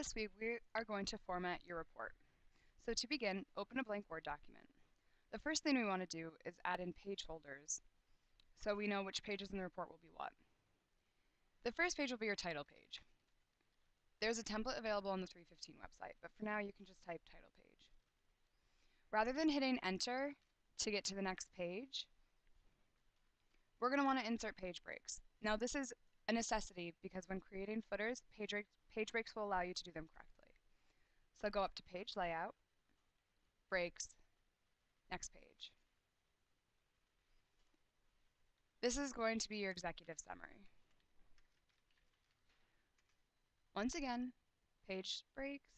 This week we are going to format your report. So to begin, open a blank Word document. The first thing we want to do is add in page holders so we know which pages in the report will be what. The first page will be your title page. There's a template available on the 315 website, but for now you can just type title page. Rather than hitting enter to get to the next page, we're going to want to insert page breaks. Now this is a necessity because when creating footers, page breaks will allow you to do them correctly. So go up to page layout, breaks, next page. This is going to be your executive summary. Once again, page breaks,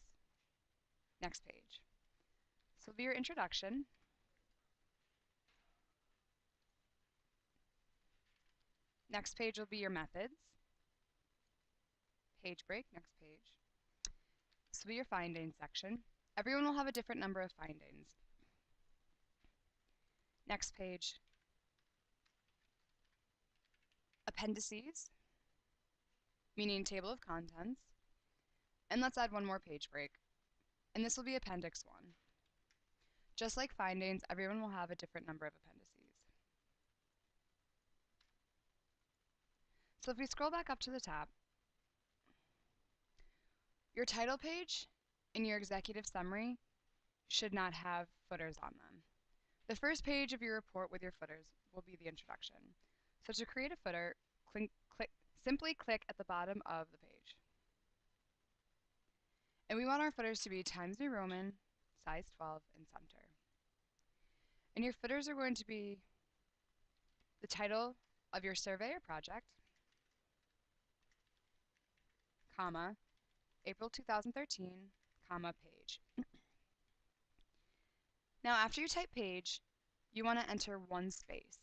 next page. So it'll be your introduction. Next page will be your methods. Page break, next page. This will be your findings section. Everyone will have a different number of findings. Next page, appendices, meaning table of contents. And let's add one more page break. And this will be appendix 1. Just like findings, everyone will have a different number of appendices. So if we scroll back up to the top, your title page and your executive summary should not have footers on them. The first page of your report with your footers will be the introduction. So to create a footer, simply click at the bottom of the page. And we want our footers to be Times New Roman, size 12, and center. And your footers are going to be the title of your survey or project, comma, April 2013, comma, page. Now after you type page, you want to enter one space.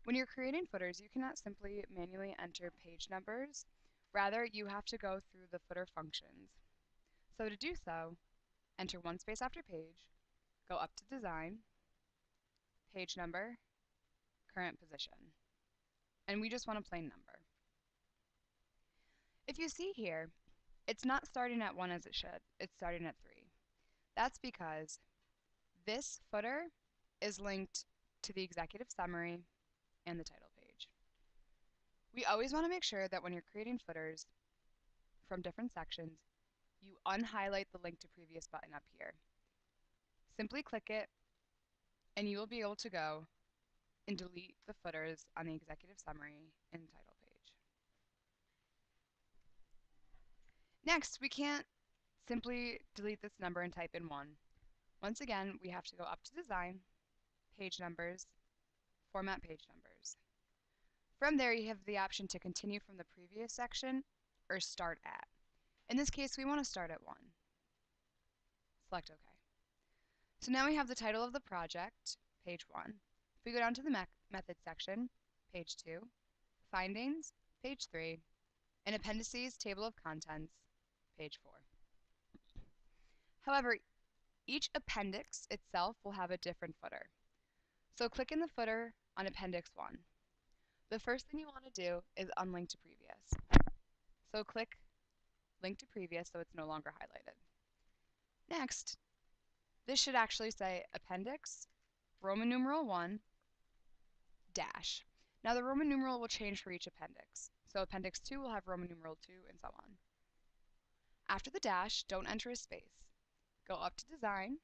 When you're creating footers, you cannot simply manually enter page numbers. Rather, you have to go through the footer functions. So to do so, enter one space after page, go up to design, page number, current position. And we just want a plain number. If you see here, it's not starting at 1 as it should. It's starting at 3. That's because this footer is linked to the executive summary and the title page. We always want to make sure that when you're creating footers from different sections, you unhighlight the link to previous button up here. Simply click it and you will be able to go and delete the footers on the executive summary and title page. Next, we can't simply delete this number and type in 1. Once again, we have to go up to design, page numbers, format page numbers. From there, you have the option to continue from the previous section or start at. In this case, we want to start at 1. Select OK. So now we have the title of the project, page 1. If we go down to the method section, page 2, findings, page 3, and appendices, table of contents, page 4. However, each appendix itself will have a different footer. So click in the footer on appendix 1. The first thing you want to do is unlink to previous. So click link to previous so it's no longer highlighted. Next, this should actually say appendix, Roman numeral 1, dash. Now the Roman numeral will change for each appendix. So appendix 2 will have Roman numeral 2 and so on. After the dash, don't enter a space. Go up to design,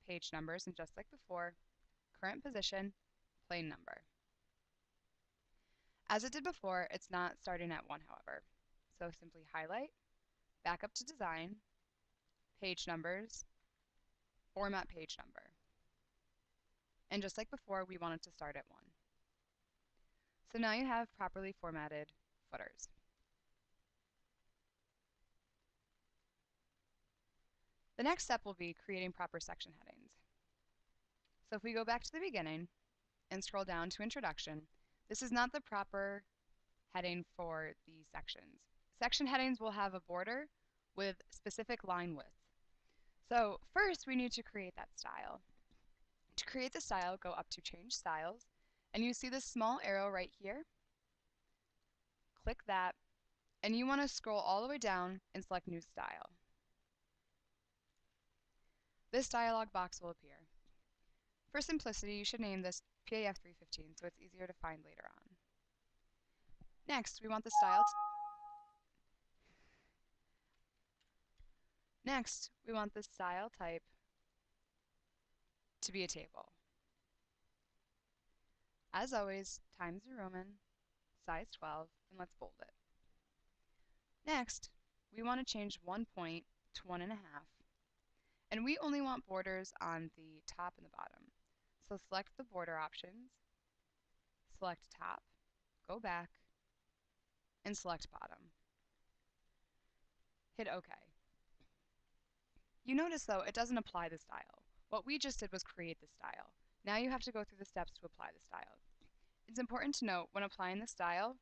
page numbers, and just like before, current position, plain number. As it did before, it's not starting at 1, however. So simply highlight, back up to design, page numbers, format page number. And just like before, we want it to start at 1. So now you have properly formatted footers. The next step will be creating proper section headings. So if we go back to the beginning and scroll down to introduction, this is not the proper heading for the sections. Section headings will have a border with specific line width. So first we need to create that style. To create the style, go up to change styles, and you see this small arrow right here. Click that and you want to scroll all the way down and select New Style. This dialog box will appear. For simplicity, you should name this PAF 315 so it's easier to find later on. Next, we want the style type to be a table. As always, Times New Roman, size 12, and let's bold it. Next, we want to change 1 point to 1.5, and we only want borders on the top and the bottom. So select the border options, select top, go back, and select bottom. Hit OK. You notice though, it doesn't apply the style. What we just did was create the style. Now you have to go through the steps to apply the style. It's important to note when applying the style,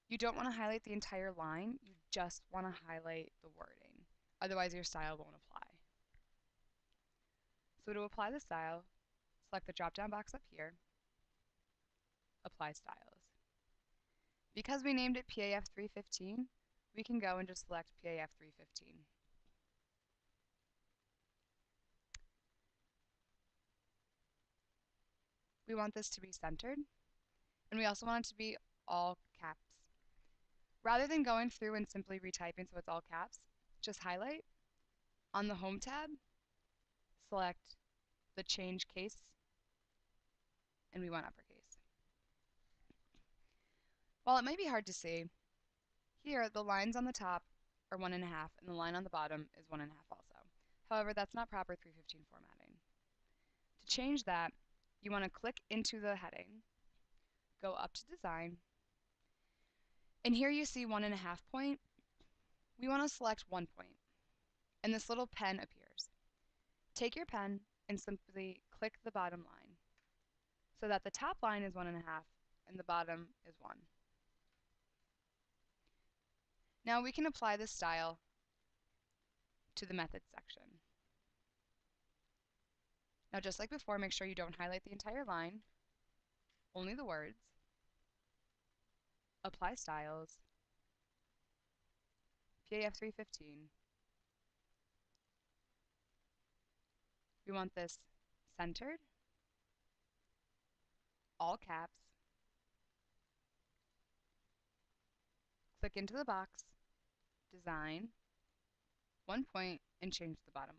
you don't want to highlight the entire line, you just want to highlight the wording. Otherwise your style won't apply. So to apply the style, select the drop-down box up here, Apply Styles. Because we named it PAF 315, we can go and just select PAF 315. We want this to be centered, and we also want it to be all caps. Rather than going through and simply retyping so it's all caps, just highlight. On the Home tab, select the Change Case, and we want uppercase. While it might be hard to see, here the lines on the top are 1.5 and the line on the bottom is 1.5 also. However, that's not proper 315 formatting. To change that, you want to click into the heading, go up to Design, and here you see 1.5 point. We want to select 1 point, and this little pen appears. Take your pen and simply click the bottom line so that the top line is 1.5 and the bottom is 1. Now we can apply this style to the Methods section. Now just like before, make sure you don't highlight the entire line, only the words. Apply Styles, PAF 315. We want this centered, all caps. Click into the box, Design, 1 point, and change the bottom